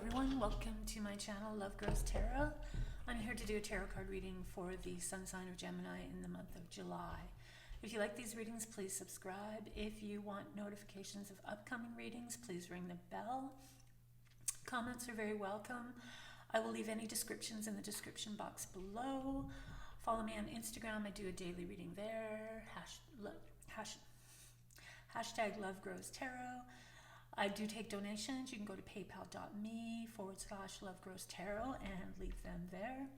everyone, welcome to my channel Love Grows Tarot. I'm here to do a tarot card reading for the sun sign of Gemini in the month of July. If you like these readings, please subscribe. If you want notifications of upcoming readings, please ring the bell. Comments are very welcome. I will leave any descriptions in the description box below. Follow me on Instagram. I do a daily reading there. Hashtag Love Grows Tarot. I do take donations. You can go to paypal.me/lovegrowstarot and leave them there.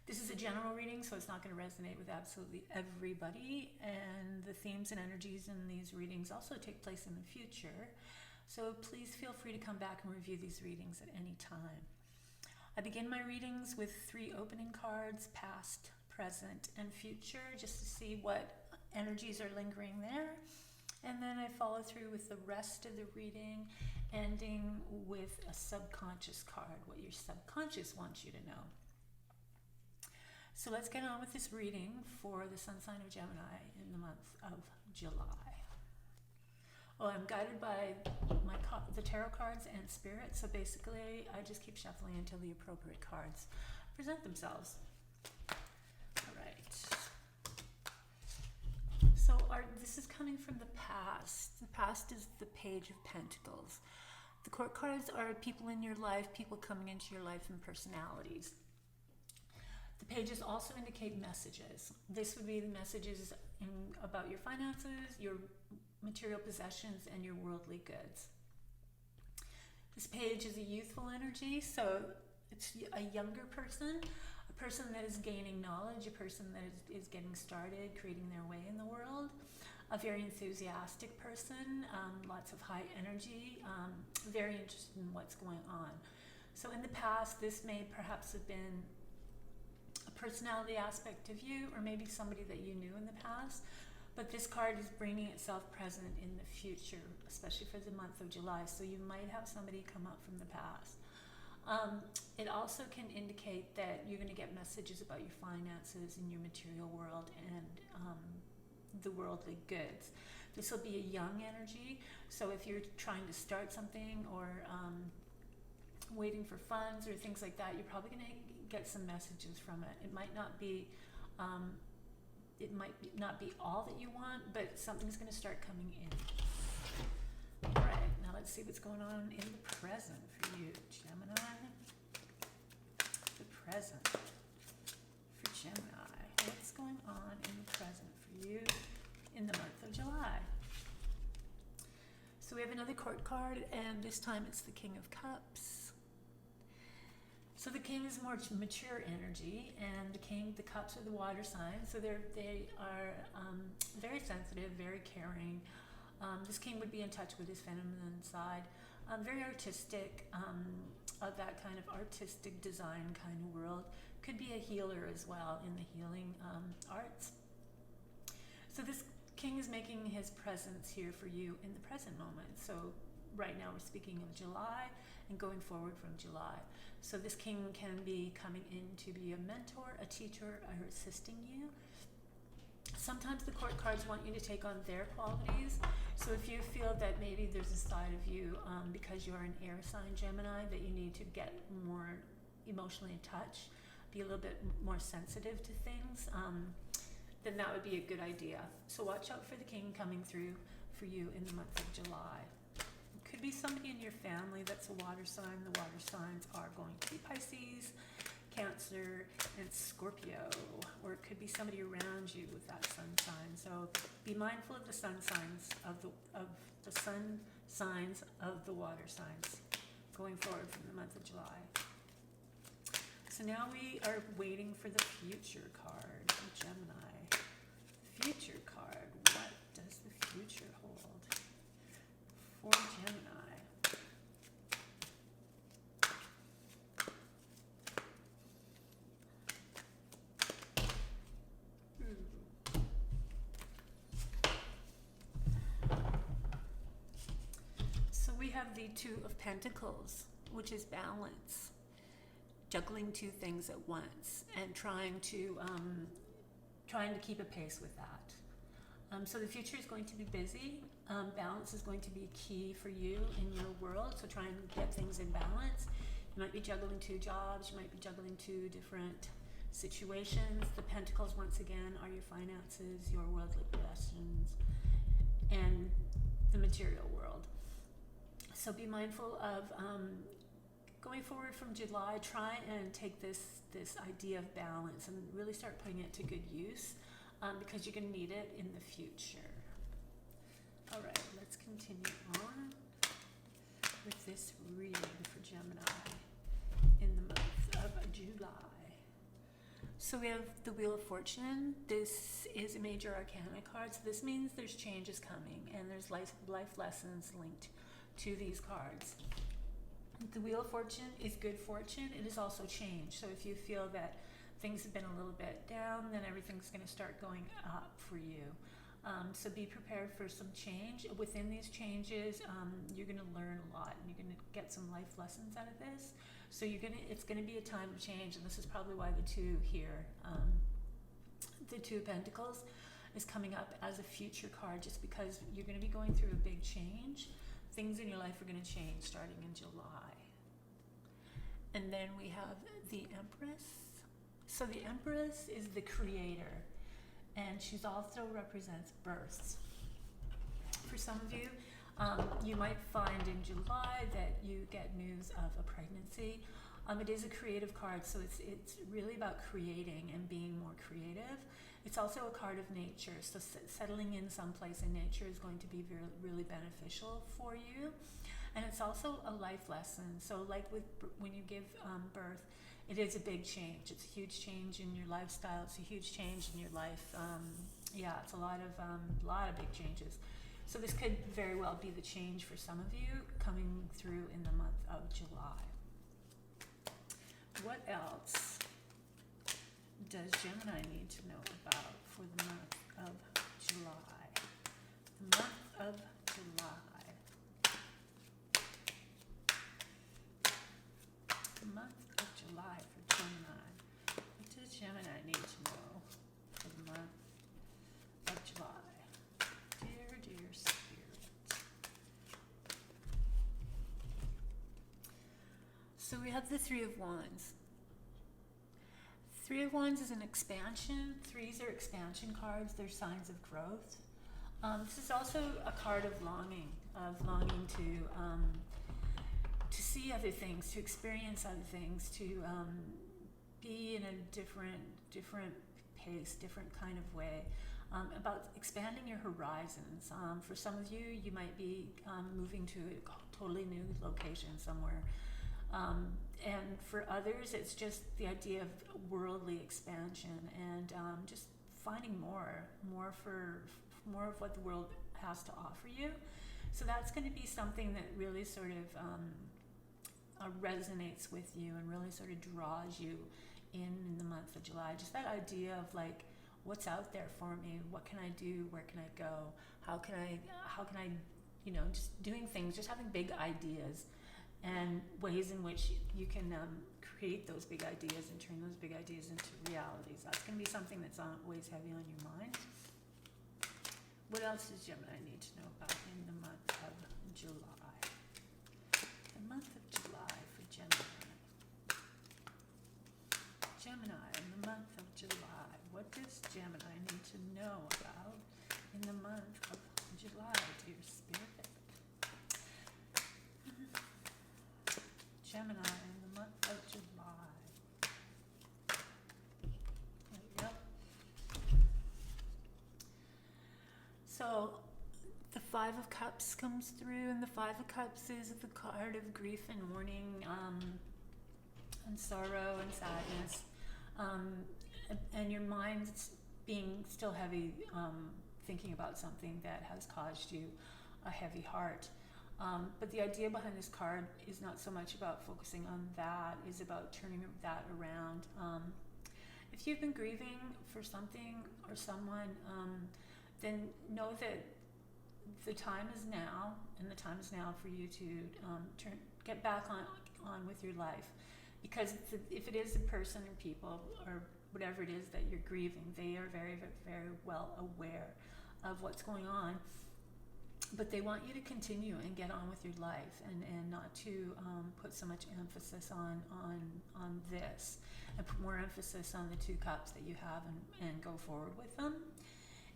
This is a general reading, so it's not going to resonate with absolutely everybody. And the themes and energies in these readings also take place in the future. So please feel free to come back and review these readings at any time. I begin my readings with 3 opening cards, past, present, and future, just to see what energies are lingering there. And then I follow through with the rest of the reading, ending with a subconscious card, what your subconscious wants you to know. So let's get on with this reading for the sun sign of Gemini in the month of July. I'm guided by the tarot cards and spirit, so basically I just keep shuffling until the appropriate cards present themselves. All right. So this is coming from the past. The past is the Page of Pentacles. The court cards are people in your life, people coming into your life, and personalities. The pages also indicate messages. This would be the messages about your finances, your material possessions, and your worldly goods. This page is a youthful energy, so it's a younger person, a person that is gaining knowledge, a person that is getting started, creating their way in the world, a very enthusiastic person, lots of high energy, very interested in what's going on. So in the past, this may perhaps have been a personality aspect of you, or maybe somebody that you knew in the past, but this card is bringing itself present in the future, especially for the month of July, so you might have somebody come up from the past. It also can indicate that you're going to get messages about your finances and your material world and the worldly goods. This will be a young energy, so if you're trying to start something or waiting for funds or things like that, you're probably going to get some messages from it. It might not be all that you want, but something's going to start coming in. All right, now let's see what's going on in the present for you, Gemini. The present for Gemini. What's going on in the present for you in the month of July? So we have another court card, and this time it's the King of Cups. So the King is more mature energy, and the Cups are the water signs. So they are very sensitive, very caring. This King would be in touch with his feminine side, very artistic, of that kind of artistic design kind of world. Could be a healer as well in the healing arts. So this King is making his presence here for you in the present moment. So right now we're speaking of July and going forward from July. So this King can be coming in to be a mentor, a teacher, or assisting you. Sometimes the court cards want you to take on their qualities. So if you feel that maybe there's a side of you, because you're an air sign Gemini, that you need to get more emotionally in touch, be a little bit more sensitive to things, then that would be a good idea. So watch out for the King coming through for you in the month of July. It could be somebody in your family that's a water sign. The water signs are going to be Pisces, Cancer, and Scorpio, or it could be somebody around you with that sun sign. So be mindful of the sun signs of the water signs going forward from the month of July. So now we are waiting for the future card from Gemini. Future card. What does the future hold for Gemini? We have the 2 of Pentacles, which is balance, juggling 2 things at once, and trying to keep a pace with that. So the future is going to be busy. Balance is going to be key for you in your world, so try and get things in balance. You might be juggling 2 jobs, you might be juggling 2 different situations. The Pentacles, once again, are your finances, your worldly possessions, and the material world. So be mindful of going forward from July. Try and take this idea of balance and really start putting it to good use, because you're going to need it in the future. All right, let's continue on with this reading for Gemini in the month of July. So we have the Wheel of Fortune. This is a major arcana card, so this means there's changes coming and there's life lessons linked to these cards. The Wheel of Fortune is good fortune. It is also change. So if you feel that things have been a little bit down, then everything's going to start going up for you. So be prepared for some change. Within these changes, you're going to learn a lot, and you're going to get some life lessons out of this. So it's going to be a time of change, and this is probably why the 2 here, the 2 of Pentacles, is coming up as a future card, just because you're going to be going through a big change. Things in your life are going to change starting in July. And then we have the Empress. So the Empress is the creator, and she's also represents births. For some of you, you might find in July that you get news of a pregnancy. It is a creative card, so it's really about creating and being more creative. It's also a card of nature, so settling in someplace in nature is going to be really beneficial for you. And it's also a life lesson. So like when you give birth, it is a big change. It's a huge change in your lifestyle. It's a huge change in your life. It's a lot of big changes. So this could very well be the change for some of you coming through in the month of July. What else does Gemini need to know about for the month of July? The month of July. The month of July for Gemini. What does Gemini need to know for the month of July? Dear Spirit. So we have the 3 of Wands. 3 of Wands is an expansion. 3s are expansion cards. They're signs of growth. This is also a card of longing to see other things, to experience other things, to be in a different pace, different kind of way, about expanding your horizons. For some of you, you might be moving to a totally new location somewhere. And for others, it's just the idea of worldly expansion and just finding more of what the world has to offer you. So that's going to be something that really sort of resonates with you and really sort of draws you in the month of July. Just that idea of like, what's out there for me? What can I do? Where can I go? How can I, just doing things, just having big ideas and ways in which you can create those big ideas and turn those big ideas into realities. That's going to be something that's always heavy on your mind. What else does Gemini need to know about in the month of July? The month of July for Gemini. Gemini in the month of July. What does Gemini need to know about in the month of July, dear Spirit? Gemini in the month of July. There we go. So the 5 of Cups comes through, and the 5 of Cups is the card of grief and mourning, and sorrow and sadness, and your mind's being still heavy, thinking about something that has caused you a heavy heart. But the idea behind this card is not so much about focusing on that, is about turning that around. If you've been grieving for something or someone, then know that the time is now, and the time is now for you to get back on with your life. Because if it is a person or people or whatever it is that you're grieving, they are very, very well aware of what's going on. But they want you to continue and get on with your life, and not to put so much emphasis on this, and put more emphasis on the 2 cups that you have, and go forward with them.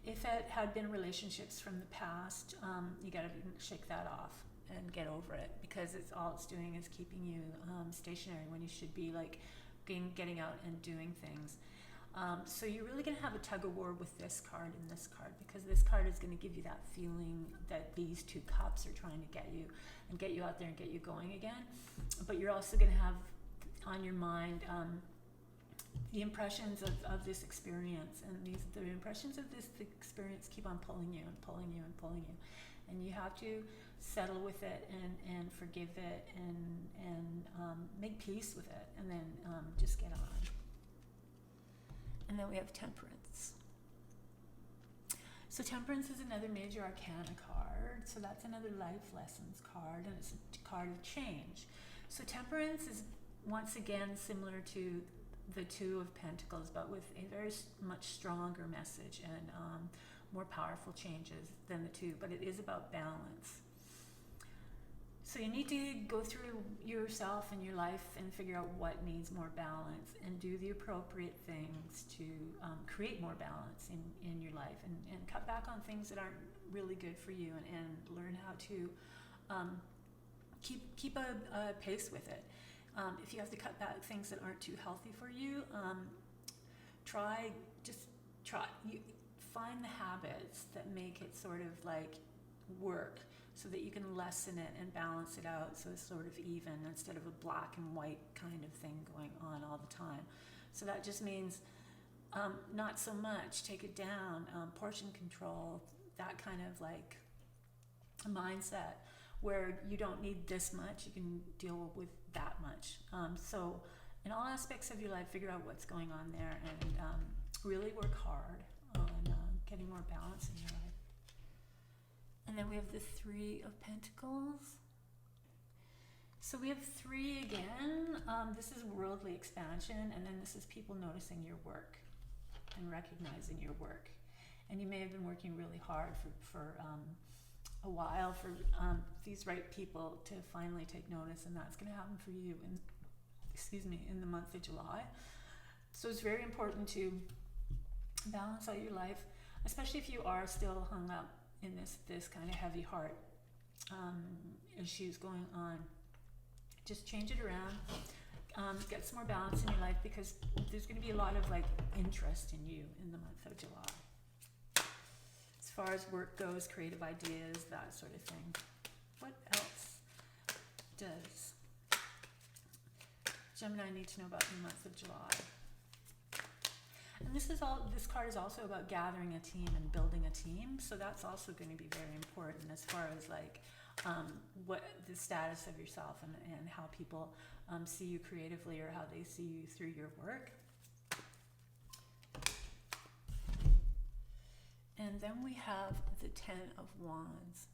If it had been relationships from the past, you got to shake that off and get over it, because all it's doing is keeping you stationary when you should be like getting out and doing things. So you're really going to have a tug of war with this card and this card, because this card is going to give you that feeling that these 2 cups are trying to get you and get you out there and get you going again. But you're also going to have on your mind the impressions of this experience, and the impressions of this experience keep on pulling you and pulling you and pulling you, and you have to settle with it and forgive it and make peace with it, and then just get on. And then we have Temperance. So Temperance is another major arcana card. So that's another life lessons card, and it's a card of change. So Temperance is once again similar to the 2 of Pentacles, but with a very much stronger message and more powerful changes than the 2, but it is about balance. So you need to go through yourself and your life and figure out what needs more balance, and do the appropriate things to create more balance in your life, and cut back on things that aren't really good for you, and learn how to keep a pace with it. If you have to cut back things that aren't too healthy for you, find the habits that make it sort of like work, so that you can lessen it and balance it out, so it's sort of even, instead of a black and white kind of thing going on all the time. So that just means not so much, take it down, portion control, that kind of like mindset, where you don't need this much, you can deal with that much. So in all aspects of your life, figure out what's going on there, and really work hard on getting more balance in your life. And then we have the 3 of Pentacles. So we have 3 again. This is worldly expansion, and then this is people noticing your work and recognizing your work. And you may have been working really hard for a while for these right people to finally take notice, and that's going to happen for you in the month of July. So it's very important to balance out your life, especially if you are still hung up in this kind of heavy heart issues going on. Just change it around, get some more balance in your life, because there's going to be a lot of like interest in you in the month of July. As far as work goes, creative ideas, that sort of thing. What else does Gemini need to know about the month of July? And this card is also about gathering a team and building a team. So that's also going to be very important as far as like what the status of yourself and how people see you creatively, or how they see you through your work. And then we have the 10 of Wands.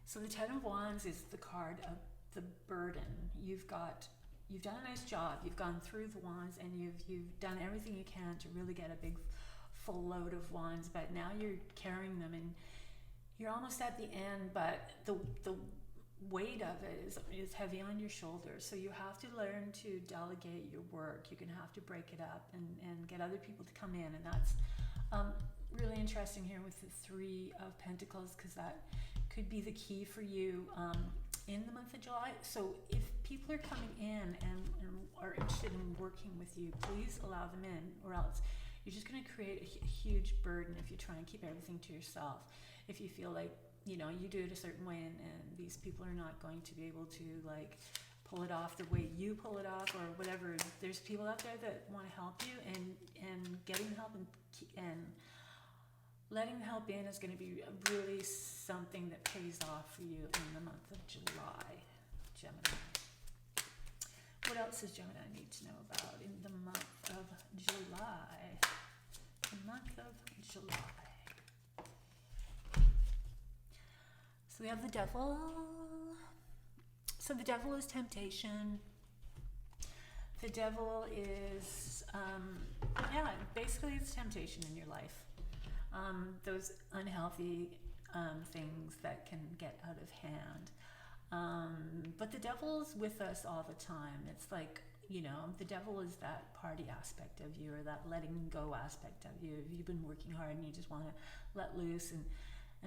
So the 10 of Wands is the card of the burden. You've done a nice job. You've gone through the wands, and you've done everything you can to really get a big full load of wands, but now you're carrying them, and you're almost at the end, but the weight of it is heavy on your shoulders. So you have to learn to delegate your work. You're gonna have to break it up and get other people to come in, and that's really interesting here with the 3 of Pentacles, because that could be the key for you in the month of July. So if people are coming in and are interested in working with you, please allow them in, or else you're just going to create a huge burden if you try and keep everything to yourself. If you feel like, you do it a certain way, and these people are not going to be able to like pull it off the way you pull it off, or whatever. There's people out there that want to help you, and getting help and letting help in is going to be really something that pays off for you in the month of July, Gemini. What else does Gemini need to know about in the month of July? The month of July. So we have the Devil. So the Devil is temptation. The Devil is, basically it's temptation in your life. those unhealthy things that can get out of hand. But the devil's with us all the time. It's like, you know, the devil is that party aspect of you, or that letting go aspect of you. If you've been working hard and you just want to let loose and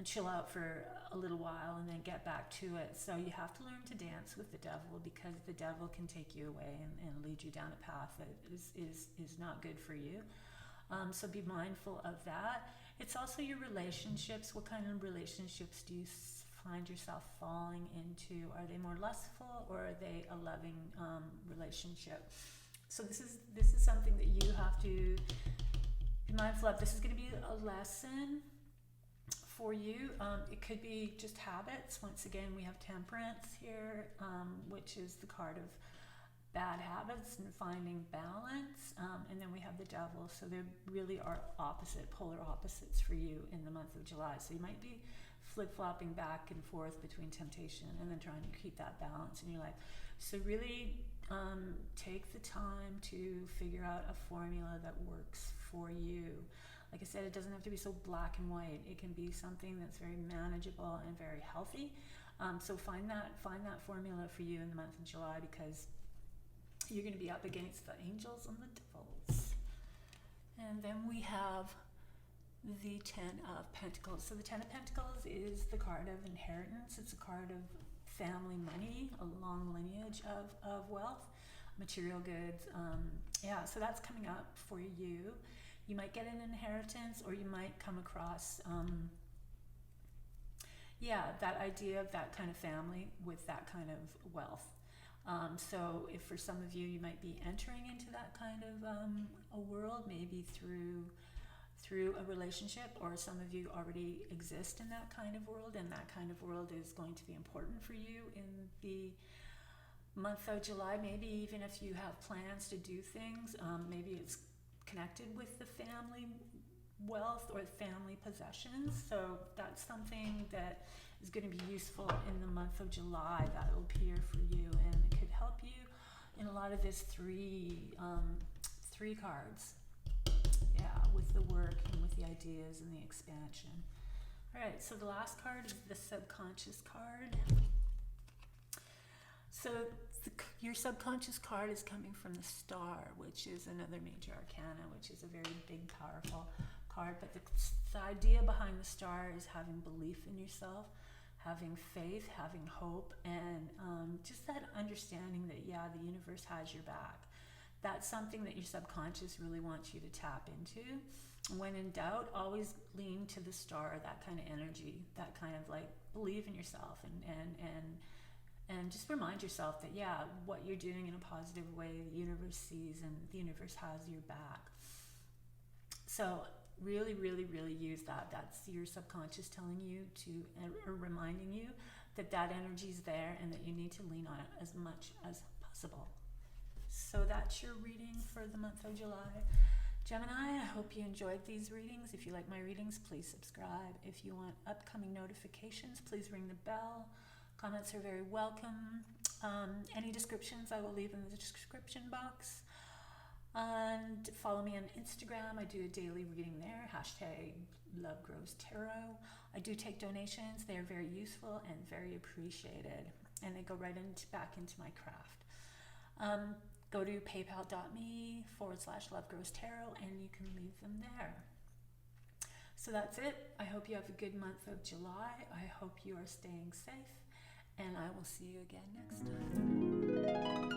chill out for a little while and then get back to it. So you have to learn to dance with the devil, because the devil can take you away and lead you down a path that is not good for you. So be mindful of that. It's also your relationships. What kind of relationships do you find yourself falling into? Are they more lustful, or are they a loving relationship? So this is something that you have to be mindful of. This is going to be a lesson for you. It could be just habits. Once again, we have Temperance here, which is the card of bad habits and finding balance, and then we have the Devil. So there really are polar opposites for you in the month of July. So you might be flip-flopping back and forth between temptation and then trying to keep that balance in your life. So really take the time to figure out a formula that works for you. Like I said, it doesn't have to be so black and white. It can be something that's very manageable and very healthy. So find that formula for you in the month of July, because you're going to be up against the angels and the devils. And then we have the Ten of Pentacles. So the Ten of Pentacles is the card of inheritance. It's a card of family money, a long lineage of wealth, material goods. So that's coming up for you. You might get an inheritance, or you might come across that idea of that kind of family with that kind of wealth. So if for some of you, you might be entering into that kind of a world, maybe through a relationship, or some of you already exist in that kind of world, and that kind of world is going to be important for you in the month of July. Maybe even if you have plans to do things, maybe it's connected with the family wealth or family possessions. So that's something that is going to be useful in the month of July. That will appear for you, and it could help you in a lot of this three cards. With the work and with the ideas and the expansion. All right, so the last card is the subconscious card. So your subconscious card is coming from the Star, which is another major arcana, which is a very big, powerful card. But the idea behind the Star is having belief in yourself, having faith, having hope, and just that understanding that, the universe has your back. That's something that your subconscious really wants you to tap into. When in doubt, always lean to the Star, that kind of energy, that kind of like believe in yourself, and just remind yourself that what you're doing in a positive way, the universe sees, and the universe has your back. So really, really, really use that. That's your subconscious telling you or reminding you that energy's there, and that you need to lean on it as much as possible. So that's your reading for the month of July. Gemini, I hope you enjoyed these readings. If you like my readings, please subscribe. If you want upcoming notifications, please ring the bell. Comments are very welcome. Any descriptions I will leave in the description box. And follow me on Instagram. I do a daily reading there. #LoveGrowsTarot. I do take donations. They are very useful and very appreciated. And they go right back into my craft. Go to paypal.me/LoveGrowsTarot, and you can leave them there. So that's it. I hope you have a good month of July. I hope you are staying safe, and I will see you again next time.